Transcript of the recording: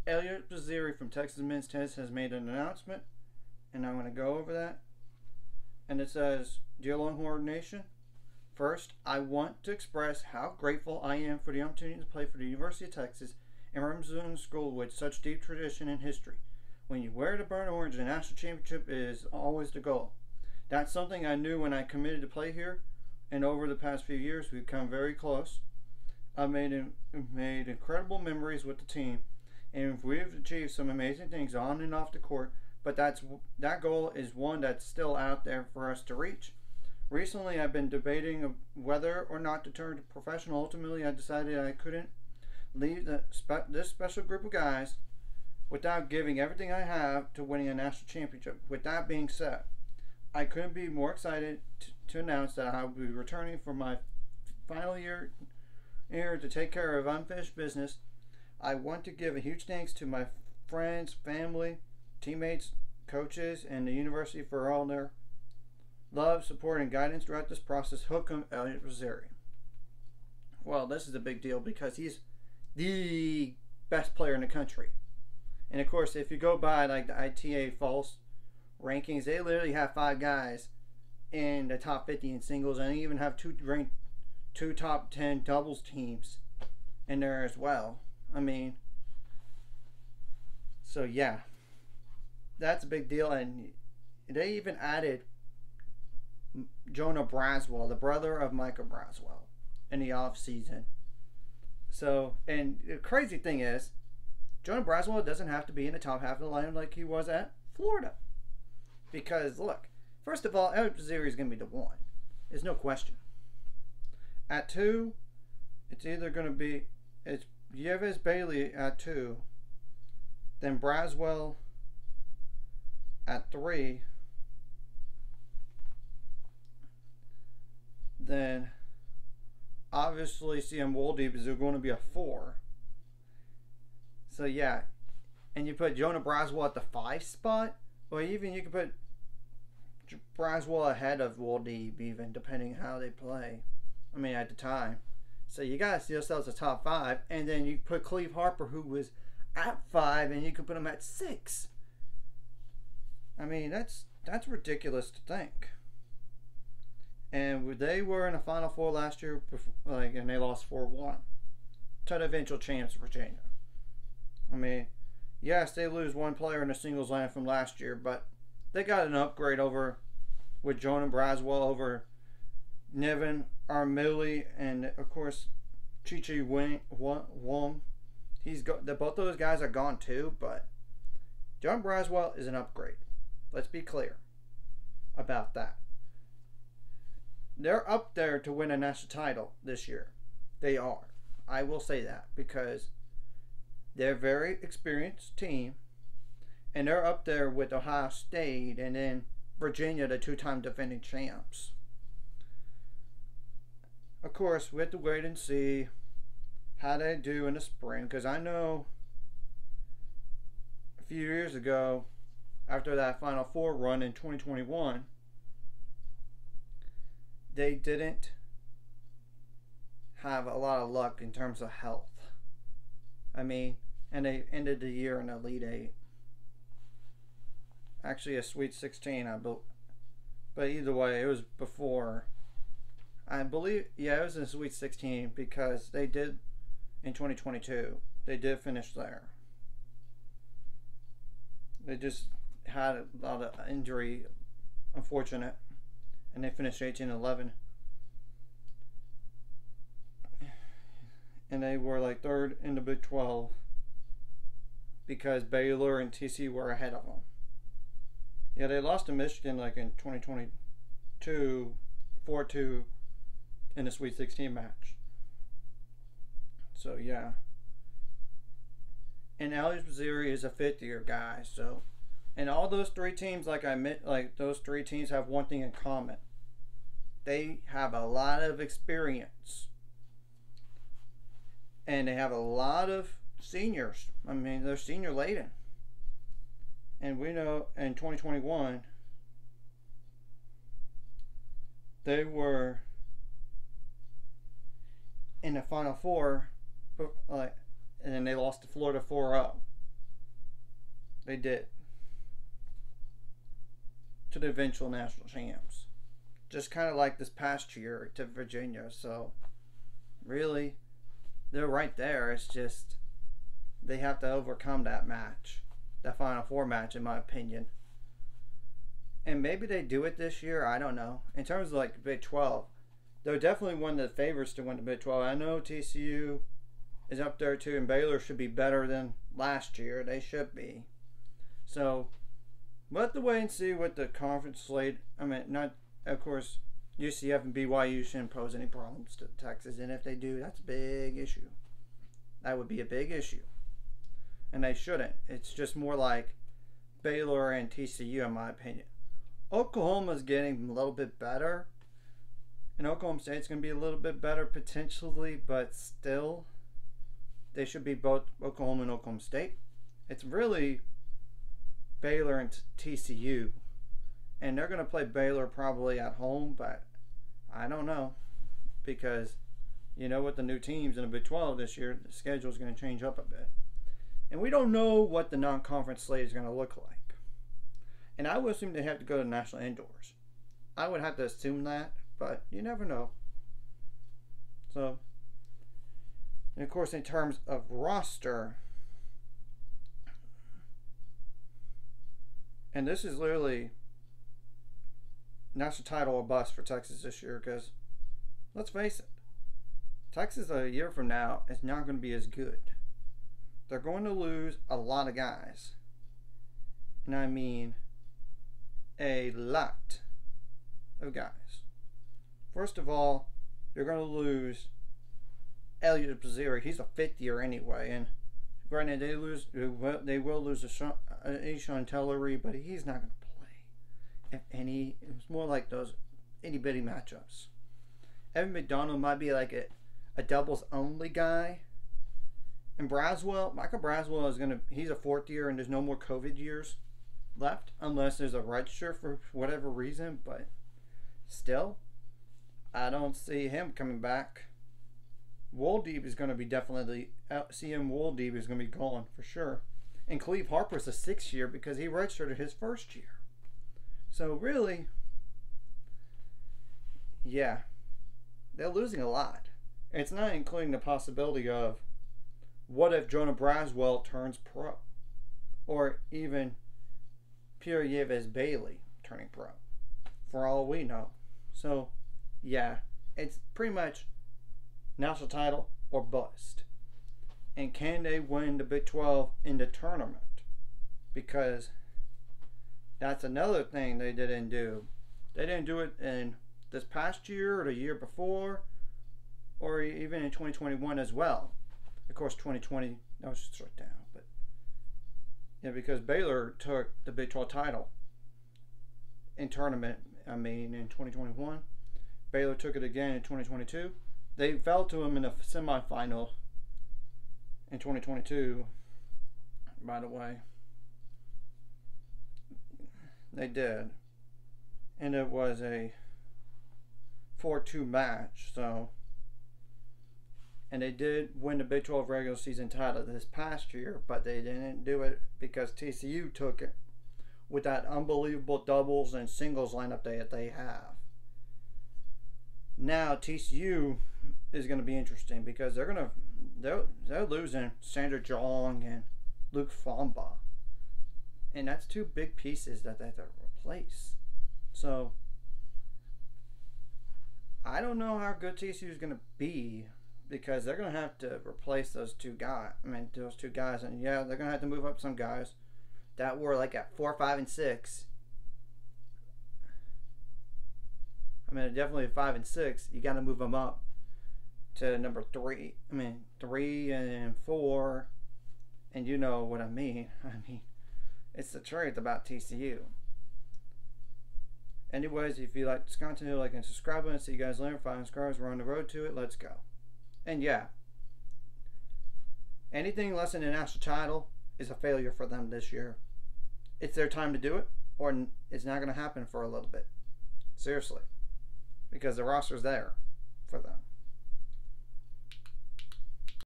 Eliot Spizziri from Texas Men's Tennis has made an announcement, and I'm going to go over that. And it says, Dear Longhorn Nation, first, I want to express how grateful I am for the opportunity to play for the University of Texas and represent a school with such deep tradition and history. When you wear the burnt orange, the national championship is always the goal. That's something I knew when I committed to play here, and over the past few years, we've come very close. I've made incredible memories with the team, and we've achieved some amazing things on and off the court, but that goal is one that's still out there for us to reach. Recently, I've been debating whether or not to turn to professional. Ultimately, I decided I couldn't leave this special group of guys without giving everything I have to winning a national championship. With that being said, I couldn't be more excited to announce that I will be returning for my final year to take care of unfinished business. I want to give a huge thanks to my friends, family, teammates, coaches, and the university for all their love, support, and guidance throughout this process. Hook 'em, Eliot Spizziri. Well, this is a big deal because he's the best player in the country. And of course, if you go by like the ITA false rankings, they literally have 5 guys in the top 50 in singles, and they even have two top 10 doubles teams in there as well. I mean, so yeah, that's a big deal. And they even added Jonah Braswell, the brother of Michael Braswell, in the off season. So, and the crazy thing is, Jonah Braswell doesn't have to be in the top half of the lineup like he was at Florida. Because look, first of all, Eliot Spizziri is going to be the 1. There's no question. At 2, it's either going to be Yves Bailey at 2, then Braswell at 3, then obviously CM Woldeep is going to be a 4. So yeah, and you put Jonah Braswell at the 5 spot, or even you could put Braswell ahead of Woldeep, even depending how they play. I mean, at the time. So you guys see yourselves a top 5, and then you put Cleve Harper, who was at 5, and you could put him at 6. I mean, that's ridiculous to think. And they were in the Final Four last year, and they lost 4-1 to the eventual champs, Virginia. I mean, yes, they lose one player in the singles line from last year, but they got an upgrade over with Jonah Braswell over Nevin Armilli, and of course Chi Wong. Both those guys are gone too, but Jonah Braswell is an upgrade. Let's be clear about that. They're up there to win a national title this year. They are. I will say that because they're a very experienced team, and they're up there with Ohio State and then Virginia, the 2-time defending champs. Of course, we have to wait and see how they do in the spring, because I know a few years ago, after that Final Four run in 2021, they didn't have a lot of luck in terms of health. I mean, and they ended the year in Elite 8. Actually, a Sweet 16, I believe. But either way, it was before. I believe, yeah, it was in Sweet 16 because they did, in 2022, they did finish there. They just had a lot of injury, unfortunate, and they finished 18-11. And they were like 3rd in the Big 12 because Baylor and TCU were ahead of them. Yeah, they lost to Michigan like in 2022, 4-2 in the Sweet 16 match. So yeah. And Eliot Spizziri is a 5th-year guy, so, and all those 3 teams, those 3 teams have one thing in common. They have a lot of experience. And they have a lot of seniors. I mean, they're senior laden. And we know in 2021, they were in the Final Four, and then they lost to Florida 4-0. They did. To the eventual national champs. Just kind of like this past year to Virginia. So, really, they're right there. It's just they have to overcome that match. That Final Four match, in my opinion. And maybe they do it this year. I don't know. In terms of like Big 12, they're definitely one of the favorites to win the Big 12. I know TCU is up there too, and Baylor should be better than last year. They should be. So, we'll have to wait and see what the conference slate. I mean, not, of course, UCF and BYU shouldn't pose any problems to Texas, and if they do, that's a big issue. That would be a big issue. And they shouldn't. It's just more like Baylor and TCU, in my opinion. Oklahoma's getting a little bit better, and Oklahoma State's going to be a little bit better potentially, but still, they should be both Oklahoma and Oklahoma State. It's really Baylor and TCU, and they're going to play Baylor probably at home, but I don't know, because you know with the new teams in the Big 12 this year, the schedule is going to change up a bit, and we don't know what the non-conference slate is going to look like. And I would assume they have to go to national indoors. I would have to assume that, but you never know. So, and of course, in terms of roster, and this is literally national title or bust for Texas this year, because let's face it, Texas a year from now is not going to be as good. They're going to lose a lot of guys. And I mean a lot of guys. First of all, you're going to lose Eliot Spizziri. He's a fifth year anyway, and granted they will lose Sean Tellery, but he's not going to play. If any, it's more like those itty bitty matchups. Evan McDonald might be like a doubles only guy. And Michael Braswell he's a fourth year, and there's no more COVID years left unless there's a redshirt for whatever reason, but still I don't see him coming back. Wooldeep is going to be definitely CM Wooldeep is going to be gone for sure, and Cleve Harper's a 6th year because he redshirted his first year. So really, yeah, they're losing a lot. It's not including the possibility of what if Jonah Braswell turns pro, or even Pierre Yves Bailey turning pro, for all we know. So, yeah, it's pretty much national title or bust. And can they win the Big 12 in the tournament? Because that's another thing they didn't do. They didn't do it in this past year or the year before, or even in 2021 as well. Of course, 2020, that was shut down. But yeah, because Baylor took the Big 12 title in tournament, in 2021. Baylor took it again in 2022. They fell to him in the semifinal in 2022, by the way. They did. And it was a 4-2 match, so. And they did win the Big 12 regular season title this past year, but they didn't do it because TCU took it with that unbelievable doubles and singles lineup that they have. Now TCU is going to be interesting because they're losing Sandra Jong and Luke Fomba, and that's 2 big pieces that they have to replace. So I don't know how good TCU is going to be, because they're going to have to replace those 2 guys. Those 2 guys. And yeah, they're going to have to move up some guys that were like at 4, 5, and 6. Definitely at 5 and 6. You got to move them up to number 3. 3 and 4. And you know what I mean. It's the truth about TCU. Anyways, if you like this content, like and subscribe, and see you guys later. 5 subscribers. We're on the road to it. Let's go. And yeah, anything less than a national title is a failure for them this year. It's their time to do it, or it's not going to happen for a little bit. Seriously. Because the roster's there for them.